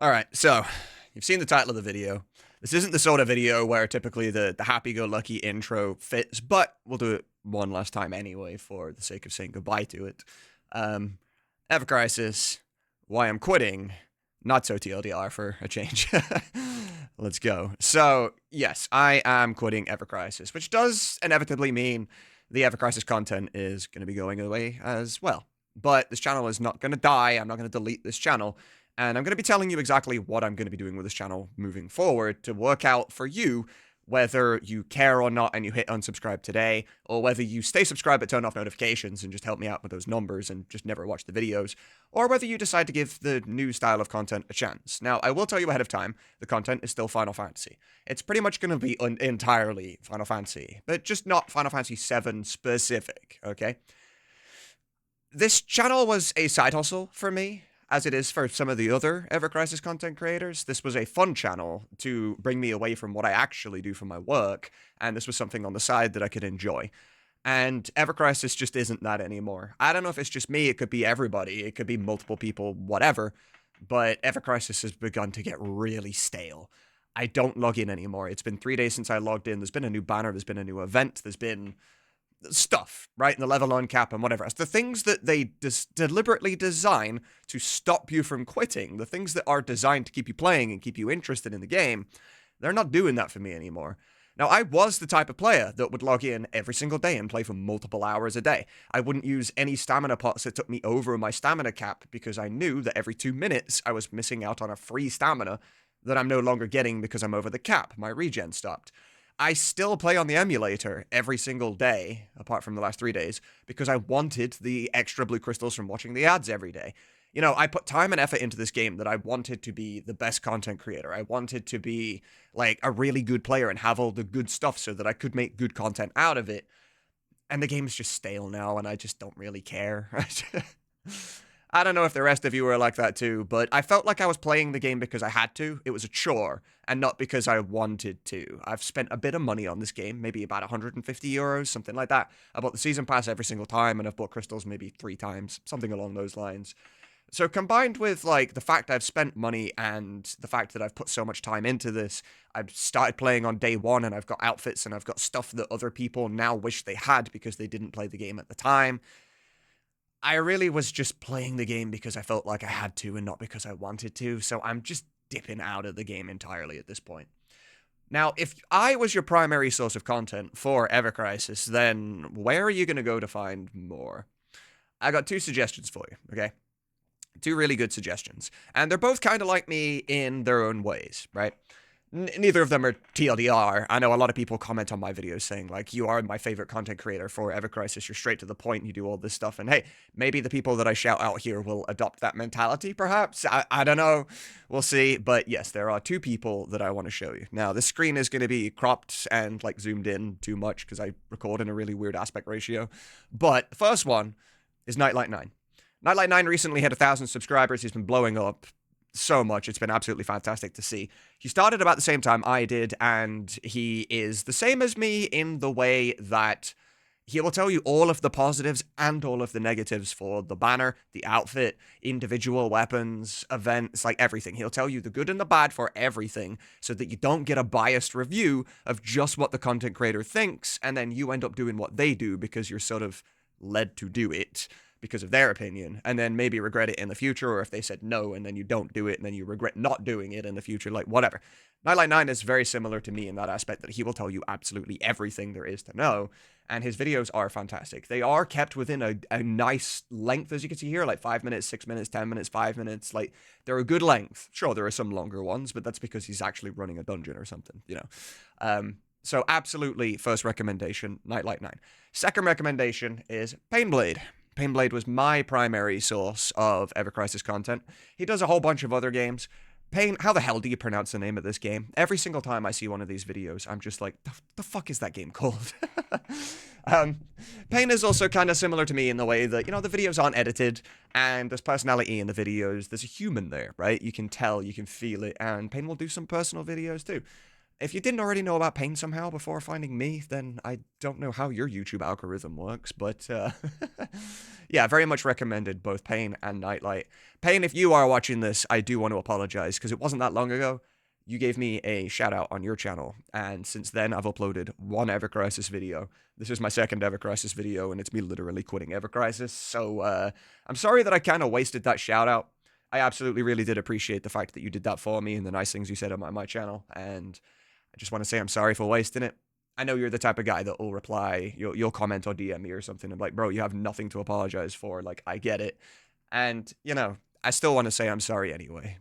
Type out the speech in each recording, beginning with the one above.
Alright, so, you've seen the title of the video. This isn't the sort of video where typically the happy-go-lucky intro fits, but we'll do it one last time anyway for the sake of saying goodbye to it. Ever Crisis, why I'm quitting, not so TLDR for a change. Let's go. So, yes, I am quitting Ever Crisis, which does inevitably mean the Ever Crisis content is going to be going away as well. But this channel is not going to die. I'm not going to delete this channel. And I'm going to be telling you exactly what I'm going to be doing with this channel moving forward to work out for you whether you care or not and you hit unsubscribe today, or whether you stay subscribed but turn off notifications and just help me out with those numbers and just never watch the videos, or whether you decide to give the new style of content a chance. Now, I will tell you ahead of time, the content is still Final Fantasy. It's pretty much going to be entirely Final Fantasy, but just not Final Fantasy VII specific, okay? This channel was a side hustle for me, as it is for some of the other Ever Crisis content creators. This was a fun channel to bring me away from what I actually do for my work, and this was something on the side that I could enjoy. And Ever Crisis just isn't that anymore. I don't know if it's just me, it could be everybody, it could be multiple people, whatever, but Ever Crisis has begun to get really stale. I don't log in anymore. It's been 3 days since I logged in. There's been a new banner, there's been a new event, there's been stuff, right? And the level uncap and whatever else. The things that they deliberately design to stop you from quitting, the things that are designed to keep you playing and keep you interested in the game, they're not doing that for me anymore. Now, I was the type of player that would log in every single day and play for multiple hours a day. I wouldn't use any stamina pots that took me over my stamina cap because I knew that every 2 minutes I was missing out on a free stamina that I'm no longer getting because I'm over the cap. My regen stopped. I still play on the emulator every single day, apart from the last 3 days, because I wanted the extra blue crystals from watching the ads every day. You know, I put time and effort into this game that I wanted to be the best content creator. I wanted to be, like, a really good player and have all the good stuff so that I could make good content out of it. And the game's just stale now, and I just don't really care. I don't know if the rest of you are like that too, but I felt like I was playing the game because I had to. It was a chore, and not because I wanted to. I've spent a bit of money on this game, maybe about 150 euros, something like that. I bought the season pass every single time, and I've bought crystals maybe 3 times, something along those lines. So combined with, like, the fact I've spent money and the fact that I've put so much time into this, I've started playing on day one, and I've got outfits, and I've got stuff that other people now wish they had because they didn't play the game at the time. I really was just playing the game because I felt like I had to and not because I wanted to, so I'm just dipping out of the game entirely at this point. Now, if I was your primary source of content for Ever Crisis, then where are you going to go to find more? I got 2 suggestions for you, okay? 2 really good suggestions. And they're both kind of like me in their own ways, right? Neither of them are TLDR. I know a lot of people comment on my videos saying, like, you are my favorite content creator for Ever Crisis. You're straight to the point. You do all this stuff. And hey, maybe the people that I shout out here will adopt that mentality, perhaps. I don't know. We'll see. But yes, there are 2 people that I want to show you. Now, this screen is going to be cropped and, like, zoomed in too much because I record in a really weird aspect ratio. But the first one is Nightlight9. Nightlight9 recently hit 1,000 subscribers. He's been blowing up so much. It's been absolutely fantastic to see. He started about the same time I did, and he is the same as me in the way that he will tell you all of the positives and all of the negatives for the banner, the outfit, individual weapons, events, like everything. He'll tell you the good and the bad for everything so that you don't get a biased review of just what the content creator thinks, and then you end up doing what they do because you're sort of led to do it because of their opinion, and then maybe regret it in the future, or if they said no and then you don't do it and then you regret not doing it in the future, like whatever. Nightlight9 is very similar to me in that aspect, that he will tell you absolutely everything there is to know, and his videos are fantastic. They are kept within a nice length, as you can see here, like 5 minutes, 6 minutes, 10 minutes, 5 minutes, like they're a good length. Sure, there are some longer ones, but that's because he's actually running a dungeon or something, you know. So absolutely, first recommendation, Nightlight9. Second recommendation is PayneBlade. PayneBlade was my primary source of Ever Crisis content. He does a whole bunch of other games. Payne, how the hell do you pronounce the name of this game? Every single time I see one of these videos, I'm just like, the fuck is that game called? Payne is also kind of similar to me in the way that, you know, the videos aren't edited, and there's personality in the videos. There's a human there, right? You can tell, you can feel it, and Payne will do some personal videos too. if you didn't already know about Payne somehow before finding me, then I don't know how your YouTube algorithm works, but yeah, very much recommended both Payne and Nightlight. Payne, if you are watching this, I do want to apologize, because it wasn't that long ago. You gave me a shout out on your channel, and since then I've uploaded one Ever Crisis video. This is my second Ever Crisis video, and it's me literally quitting Ever Crisis, so I'm sorry that I kind of wasted that shout out. I absolutely really did appreciate the fact that you did that for me and the nice things you said on my channel, and I just want to say I'm sorry for wasting it. I know you're the type of guy that will reply, you'll comment or DM me or something, and like, bro, you have nothing to apologize for, like, I get it. And, you know, I still want to say I'm sorry anyway.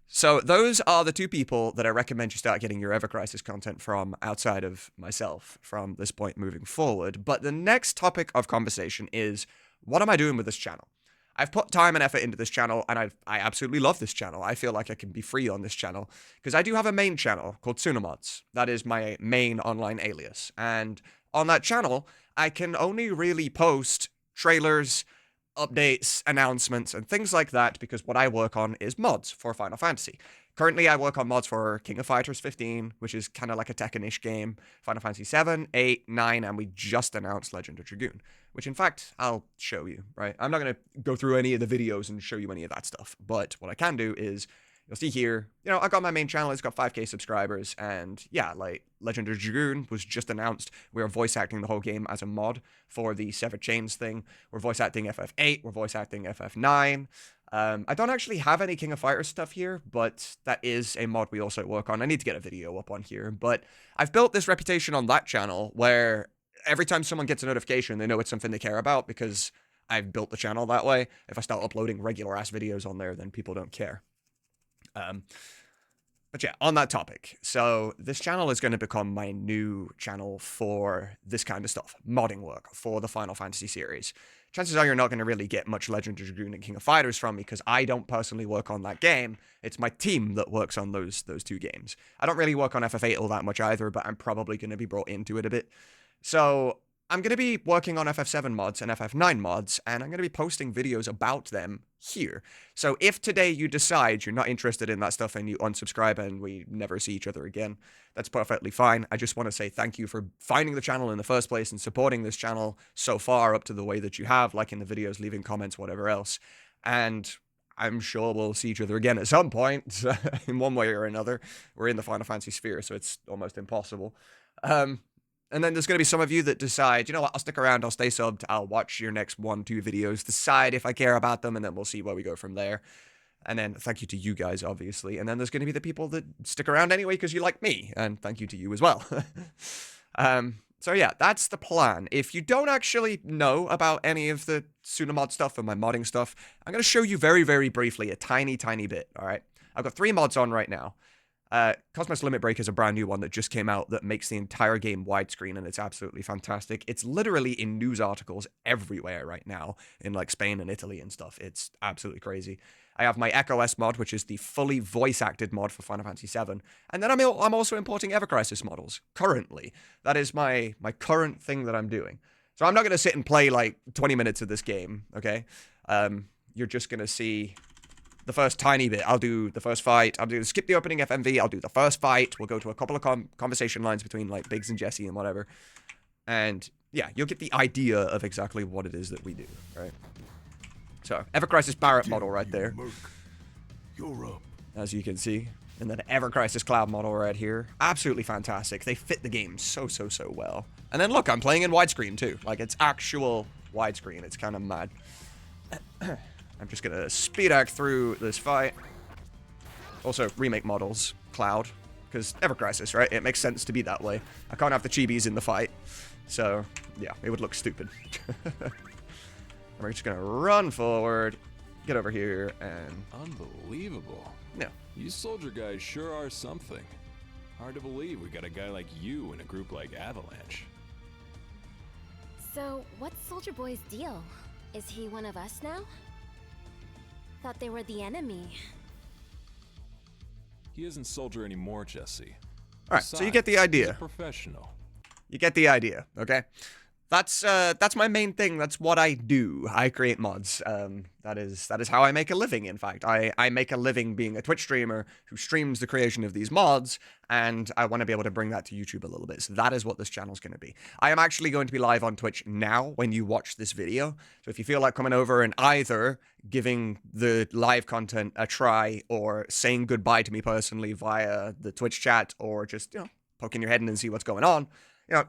So those are the two people that I recommend you start getting your Ever Crisis content from outside of myself from this point moving forward. But the next topic of conversation is, what am I doing with this channel? I've put time and effort into this channel, and I absolutely love this channel. I feel like I can be free on this channel, because I do have a main channel called Sunamods. That is my main online alias. And on that channel, I can only really post trailers, updates, announcements, and things like that, because what I work on is mods for Final Fantasy. Currently, I work on mods for King of Fighters 15, which is kind of like a Tekken-ish game, Final Fantasy 7, 8, 9, and we just announced Legend of Dragoon, which in fact, I'll show you, right? I'm not going to go through any of the videos and show you any of that stuff, but what I can do is, you'll see here, you know, I got my main channel, it's got 5k subscribers, and yeah, like, Legend of Dragoon was just announced. We're voice acting the whole game as a mod for the Severed Chains thing. We're voice acting FF8, we're voice acting FF9. I don't actually have any King of Fighters stuff here, but that is a mod we also work on. I need to get a video up on here, but I've built this reputation on that channel where every time someone gets a notification, they know it's something they care about, because I've built the channel that way. If I start uploading regular-ass videos on there, then people don't care. But yeah, on that topic, so this channel is going to become my new channel for this kind of stuff, modding work for the Final Fantasy series. Chances are you're not going to really get much Legend of Dragoon and King of Fighters from me, because I don't personally work on that game. It's my team that works on those two games. I don't really work on FF8 all that much either, but I'm probably going to be brought into it a bit. So I'm going to be working on FF7 mods and FF9 mods, and I'm going to be posting videos about them here. So if today you decide you're not interested in that stuff and you unsubscribe and we never see each other again, that's perfectly fine. I just want to say thank you for finding the channel in the first place and supporting this channel so far up to the way that you have, liking the videos, leaving comments, whatever else. And I'm sure we'll see each other again at some point, in one way or another. We're in the Final Fantasy sphere, so it's almost impossible. And then there's going to be some of you that decide, you know what, I'll stick around, I'll stay subbed, I'll watch your next 1-2 videos, decide if I care about them, and then we'll see where we go from there. And then thank you to you guys, obviously. And then there's going to be the people that stick around anyway because you like me, and thank you to you as well. So yeah, that's the plan. If you don't actually know about any of the Sunamod stuff and my modding stuff, I'm going to show you very, very briefly a tiny, tiny bit, all right? I've got 3 mods on right now. Cosmos Limit Break is a brand new one that just came out that makes the entire game widescreen, and it's absolutely fantastic. It's literally in news articles everywhere right now, in like Spain and Italy and stuff. It's absolutely crazy. I have my Echo S mod, which is the fully voice-acted mod for Final Fantasy VII, and then I'm also importing Ever Crisis models, currently. That is my current thing that I'm doing. So I'm not going to sit and play like 20 minutes of this game, okay? You're just going to see the first tiny bit. I'll do the first fight. I'll skip the opening FMV. I'll do the first fight. We'll go to a couple of conversation lines between like Biggs and Jesse and whatever. And yeah, you'll get the idea of exactly what it is that we do, right? So, Ever Crisis Barret model right there. You're up. As you can see. And then Ever Crisis Cloud model right here. Absolutely fantastic. They fit the game so well. And then look, I'm playing in widescreen too. Like, it's actual widescreen. It's kind of mad. I'm just gonna speed act through this fight. Also, remake models, Cloud, because Ever Crisis, right? It makes sense to be that way. I can't have the chibis in the fight, so yeah, it would look stupid. We're just gonna run forward, get over here, and Unbelievable. yeah. You soldier guys sure are something. Hard to believe we got a guy like you in a group like Avalanche. So, what's Soldier Boy's deal? Is he one of us now? Thought they were the enemy. He isn't soldier anymore, Jesse. All right, so you get the He's a idea. professional. You get the idea, okay? that's my main thing. That's what I do. I create mods. That is how I make a living. In fact, I make a living being a Twitch streamer who streams the creation of these mods, and I want to be able to bring that to YouTube a little bit. So that is what this channel is going to be. I am actually going to be live on Twitch now when you watch this video. So if you feel like coming over and either giving the live content a try or saying goodbye to me personally via the Twitch chat, or just poking your head in and see what's going on.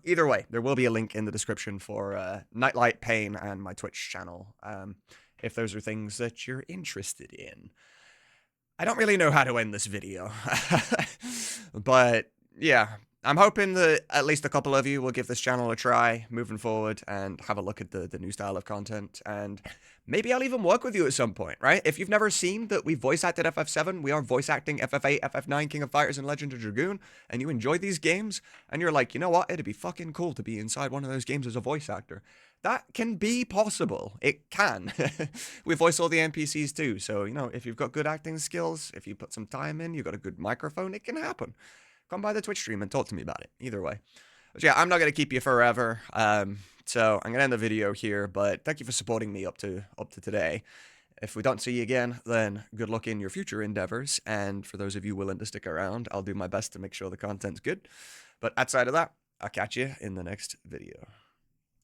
Either way, there will be a link in the description for Nightlight, Payne, and my Twitch channel, if those are things that you're interested in. I don't really know how to end this video, but yeah, I'm hoping that at least a couple of you will give this channel a try moving forward and have a look at the new style of content, and maybe I'll even work with you at some point, right? If you've never seen that we voice acted FF7, we are voice acting FF8, FF9, King of Fighters, and Legend of Dragoon, and you enjoy these games, and you're like, you know what, it'd be fucking cool to be inside one of those games as a voice actor. That can be possible. It can. We voice all the NPCs too, so, if you've got good acting skills, if you put some time in, you've got a good microphone, it can happen. Come by the Twitch stream and talk to me about it. Either way. But yeah, I'm not going to keep you forever. So I'm going to end the video here, but thank you for supporting me up to today. If we don't see you again, then good luck in your future endeavors. And for those of you willing to stick around, I'll do my best to make sure the content's good. But outside of that, I'll catch you in the next video.